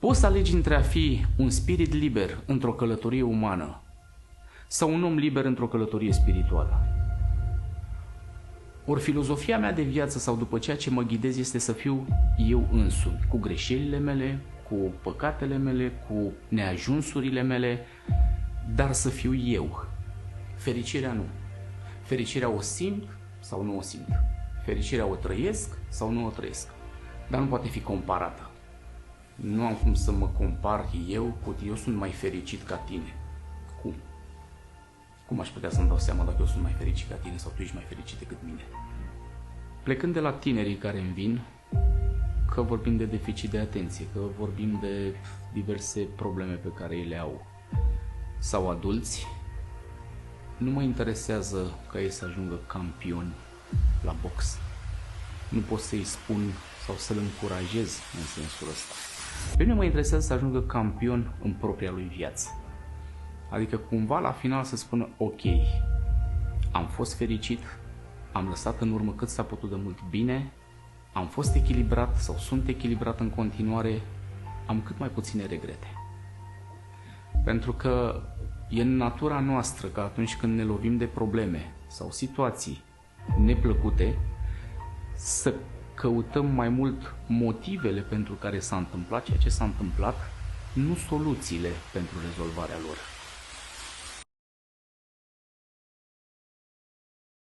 Poți să alegi între a fi un spirit liber într-o călătorie umană sau un om liber într-o călătorie spirituală. Ori filozofia mea de viață sau după ceea ce mă ghidez este să fiu eu însumi, cu greșelile mele, cu păcatele mele, cu neajunsurile mele, dar să fiu eu. Fericirea nu. Fericirea o simt sau nu o simt. Fericirea o trăiesc sau nu o trăiesc. Dar nu poate fi comparată. Nu am cum să mă compar eu cu eu sunt mai fericit ca tine. Cum? Cum aș putea să-mi dau seama dacă eu sunt mai fericit ca tine sau tu ești mai fericit decât mine? Plecând de la tinerii care îmi vin, că vorbim de deficit de atenție, că vorbim de diverse probleme pe care ei le au, sau adulți, nu mă interesează ca ei să ajungă campioni la box. Nu pot să-i spun sau să-l încurajez în sensul ăsta. Pe mine mă interesează să ajungă campion în propria lui viață. Adică cumva la final să spună ok, am fost fericit, am lăsat în urmă cât s-a putut de mult bine, am fost echilibrat sau sunt echilibrat în continuare, am cât mai puține regrete. Pentru că e în natura noastră că atunci când ne lovim de probleme sau situații neplăcute, să căutăm mai mult motivele pentru care s-a întâmplat ceea ce s-a întâmplat, nu soluțiile pentru rezolvarea lor.